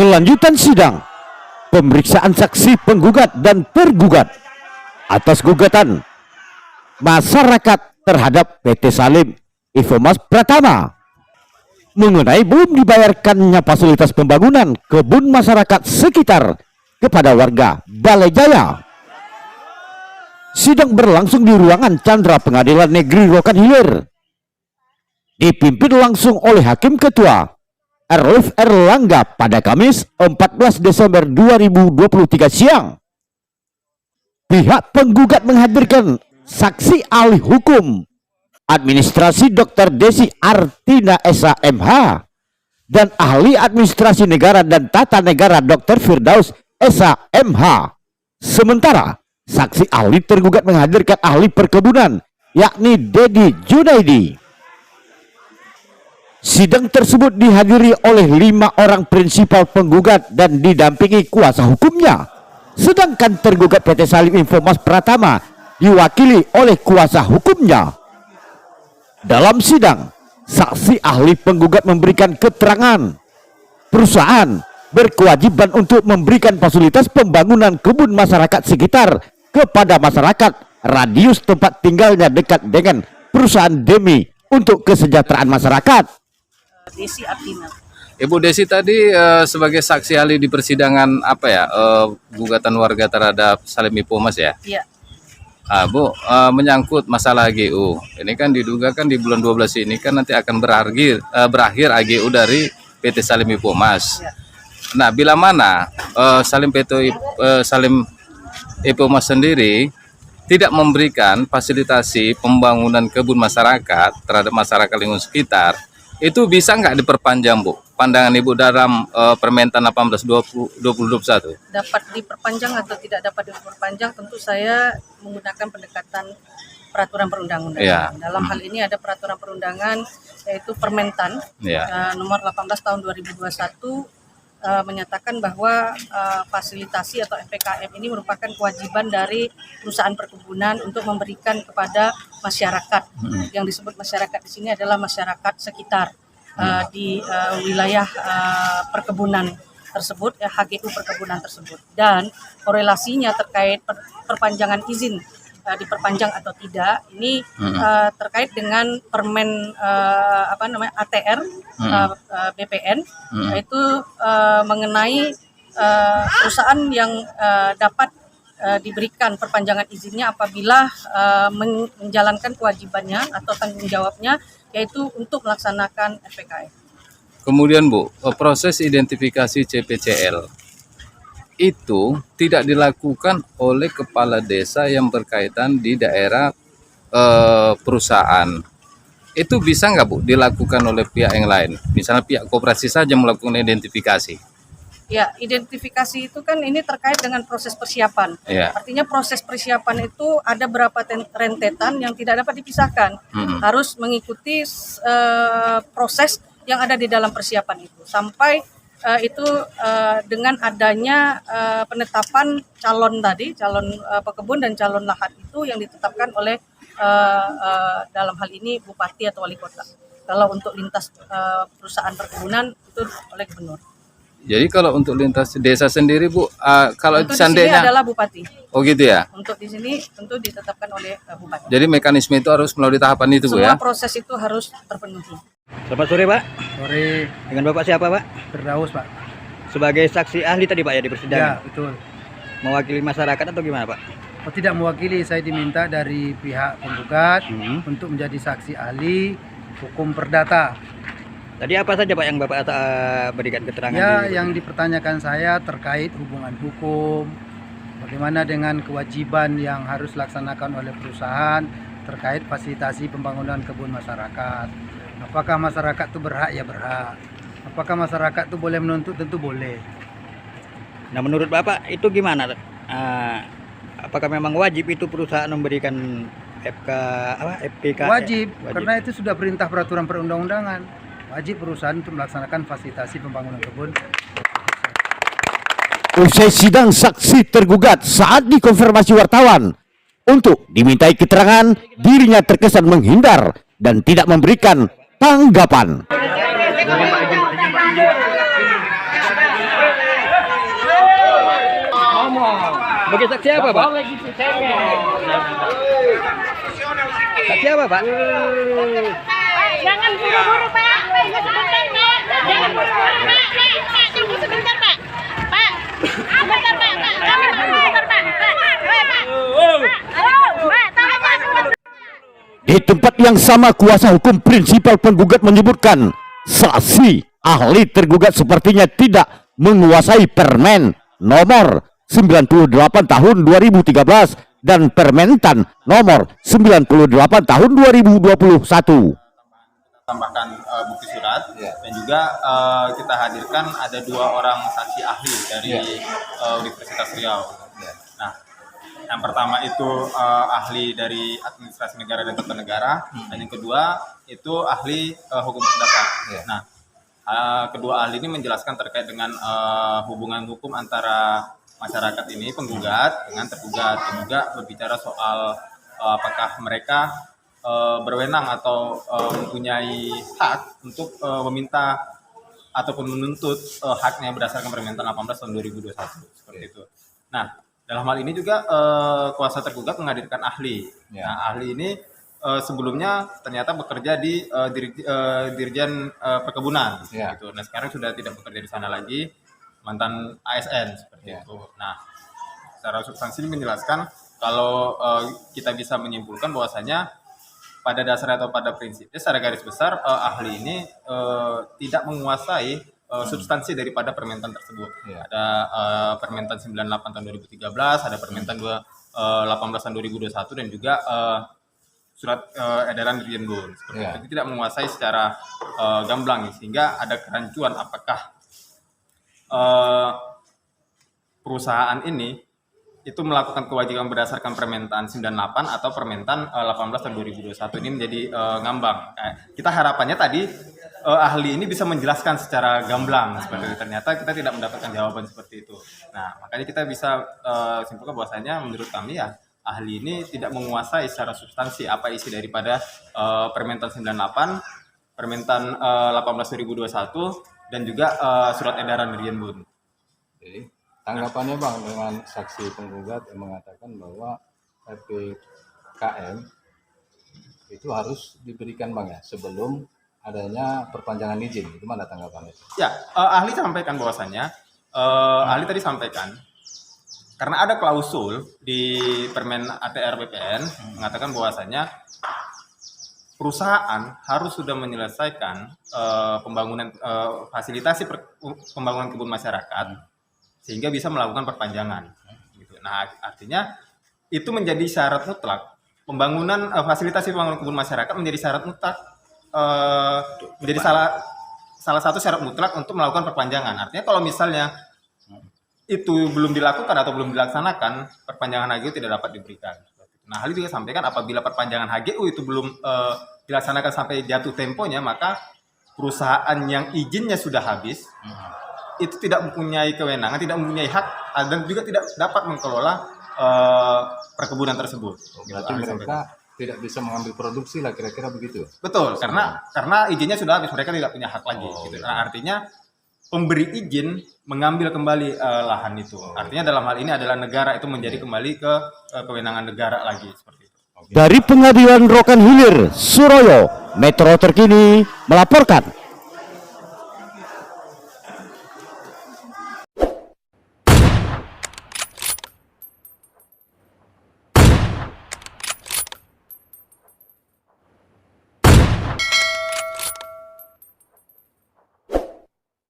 Kelanjutan sidang pemeriksaan saksi penggugat dan tergugat atas gugatan masyarakat terhadap PT Salim Infomas Pratama mengenai belum dibayarkannya fasilitas pembangunan kebun masyarakat sekitar kepada warga Balai Jaya. Sidang berlangsung di ruangan Chandra Pengadilan Negeri Rokan Hilir, dipimpin langsung oleh Hakim Ketua Arif Erlangga pada Kamis 14 Desember 2023 siang. Pihak penggugat menghadirkan saksi ahli hukum administrasi Dr. Desi Artina SHMH dan ahli administrasi negara dan tata negara Dr. Firdaus SHMH. Sementara saksi ahli tergugat menghadirkan ahli perkebunan yakni Dedi Junaidi. Sidang tersebut dihadiri oleh 5 orang prinsipal penggugat dan didampingi kuasa hukumnya. Sedangkan tergugat PT Salim Infomas Pratama diwakili oleh kuasa hukumnya. Dalam sidang, saksi ahli penggugat memberikan keterangan perusahaan berkewajiban untuk memberikan fasilitas pembangunan kebun masyarakat sekitar kepada masyarakat radius tempat tinggalnya dekat dengan perusahaan demi untuk kesejahteraan masyarakat. Desi Artina. Ibu Desi tadi sebagai saksi ahli di persidangan apa ya, gugatan warga terhadap Salim Infomas ya? Iya. Bu, menyangkut masalah AGU. Ini kan diduga kan di bulan 12 ini kan nanti akan berakhir AGU dari PT Salim Infomas. Ya. Nah, bila mana Salim Infomas sendiri tidak memberikan fasilitasi pembangunan kebun masyarakat terhadap masyarakat lingkungan sekitar, itu bisa nggak diperpanjang, Bu? Pandangan Ibu dalam Permentan 18/2021. Dapat diperpanjang atau tidak dapat diperpanjang, tentu saya menggunakan pendekatan peraturan perundang-undangan. Ya. Dalam hal ini ada peraturan perundangan yaitu Permentan nomor 18 tahun 2021 menyatakan bahwa fasilitasi atau FPKM ini merupakan kewajiban dari perusahaan perkebunan untuk memberikan kepada masyarakat. Yang disebut masyarakat di sini adalah masyarakat sekitar di wilayah perkebunan tersebut, HGU perkebunan tersebut. Dan korelasinya terkait perpanjangan izin diperpanjang atau tidak ini terkait dengan Permen ATR BPN, yaitu mengenai perusahaan yang dapat diberikan perpanjangan izinnya apabila menjalankan kewajibannya atau tanggung jawabnya, yaitu untuk melaksanakan FPKM. Kemudian Bu, proses identifikasi CPCL itu tidak dilakukan oleh kepala desa yang berkaitan di daerah perusahaan. Itu bisa nggak Bu dilakukan oleh pihak yang lain? Misalnya pihak koperasi saja melakukan identifikasi. Ya, identifikasi itu kan ini terkait dengan proses persiapan. Ya. Artinya proses persiapan itu ada beberapa rentetan yang tidak dapat dipisahkan. Harus mengikuti proses yang ada di dalam persiapan itu. Sampai dengan adanya penetapan calon pekebun dan calon lahan itu yang ditetapkan oleh dalam hal ini bupati atau wali kota. Kalau untuk lintas perusahaan perkebunan itu oleh gubernur. Jadi kalau untuk lintas desa sendiri Bu, kalau untuk seandainya di sini adalah bupati. Oh gitu ya. Untuk di sini tentu ditetapkan oleh bupati. Jadi mekanisme itu harus melalui tahapan itu Bu ya. Semua proses itu harus terpenuhi. Selamat sore Pak. Sore. Dengan Bapak siapa Pak? Firdaus Pak. Sebagai saksi ahli tadi Pak ya di persidangan? Ya betul. Mewakili masyarakat atau gimana Pak? Oh, tidak mewakili, saya diminta dari pihak penggugat untuk menjadi saksi ahli hukum perdata. Tadi apa saja Pak yang Bapak berikan keterangan? Ya, yang dipertanyakan saya terkait hubungan hukum, bagaimana dengan kewajiban yang harus dilaksanakan oleh perusahaan terkait fasilitasi pembangunan kebun masyarakat. Apakah masyarakat itu berhak? Ya berhak. Apakah masyarakat itu boleh menuntut? Tentu boleh. Nah menurut Bapak itu gimana? Apakah memang wajib itu perusahaan memberikan FPK? Wajib, karena itu sudah perintah peraturan perundang-undangan. Wajib perusahaan untuk melaksanakan fasilitasi pembangunan kebun. Usai sidang, saksi tergugat saat dikonfirmasi wartawan untuk dimintai keterangan, dirinya terkesan menghindar dan tidak memberikan tanggapan. Sebagai saksi apa, Pak? Saksi apa, Pak? Jangan buru-buru, Pak. Sebentar, Pak. Jangan buru-buru, Pak. Pak, tunggu sebentar, Pak. Pak, sebentar, Pak. Kami sebentar, Pak. Pak, tolong, Pak. Di tempat yang sama, kuasa hukum prinsipal penggugat menyebutkan saksi ahli tergugat sepertinya tidak menguasai Permen nomor 98 tahun 2013 dan Permentan nomor 98 tahun 2021. Tambahkan bukti surat dan juga kita hadirkan ada 2 orang saksi ahli dari Universitas Riau. Nah, yang pertama itu ahli dari administrasi negara dan tata negara, dan yang kedua itu ahli hukum perdata. Nah, kedua ahli ini menjelaskan terkait dengan hubungan hukum antara masyarakat ini, penggugat dengan tergugat, dan juga berbicara soal apakah mereka berwenang atau mempunyai hak untuk meminta ataupun menuntut haknya berdasarkan Permentan 18 tahun 2021 seperti itu. Nah, dalam hal ini juga kuasa tergugat menghadirkan ahli. Nah, ahli ini sebelumnya ternyata bekerja di Dirjen Perkebunan, gitu. Nah, sekarang sudah tidak bekerja di sana lagi, mantan ASN seperti itu. Nah, secara substansi menjelaskan kalau kita bisa menyimpulkan bahwasanya pada dasarnya atau pada prinsipnya secara garis besar ahli ini tidak menguasai substansi daripada Permentan tersebut. Ada Permentan 98 tahun 2013, ada Permentan 18 tahun 2021, dan juga surat edaran Dirjen BUN. Seperti itu tidak menguasai secara gamblang, sehingga ada kerancuan apakah perusahaan ini itu melakukan kewajiban berdasarkan Permentan 98 atau Permentan 18 tahun 2021. Ini menjadi ngambang. Kita harapannya tadi ahli ini bisa menjelaskan secara gamblang seperti itu. Ternyata kita tidak mendapatkan jawaban seperti itu. Nah, makanya kita bisa simpulkan bahwasanya menurut kami ya ahli ini tidak menguasai secara substansi apa isi daripada Permentan 98, Permentan 18 2021, dan juga surat edaran Dirjen BUN. Jadi, tanggapannya Bang dengan saksi penggugat yang mengatakan bahwa PPKM itu harus diberikan Bang ya sebelum adanya perpanjangan izin. Itu mana tanggapannya? Ya, ahli sampaikan bahwasannya ahli tadi sampaikan karena ada klausul di Permen ATR BPN mengatakan bahwasannya perusahaan harus sudah menyelesaikan pembangunan fasilitasi pembangunan kebun masyarakat sehingga bisa melakukan perpanjangan. Gitu. Nah, artinya itu menjadi syarat mutlak. Pembangunan fasilitasi pembangunan kebun masyarakat menjadi syarat mutlak, menjadi salah satu syarat mutlak untuk melakukan perpanjangan. Artinya kalau misalnya itu belum dilakukan atau belum dilaksanakan, perpanjangan HGU tidak dapat diberikan. Nah, hal itu juga sampaikan apabila perpanjangan HGU itu belum dilaksanakan sampai jatuh temponya, maka perusahaan yang izinnya sudah habis itu tidak mempunyai kewenangan, tidak mempunyai hak, dan juga tidak dapat mengelola perkebunan tersebut. Berarti mereka tidak bisa mengambil produksi lah, kira-kira begitu. Betul, karena izinnya sudah habis, mereka tidak punya hak lagi. Gitu. Nah, artinya pemberi izin mengambil kembali lahan itu. Artinya dalam hal ini adalah negara itu menjadi kembali ke kewenangan negara lagi seperti itu. Dari Pengadilan Rokan Hilir, Suroyo, Metro Terkini melaporkan.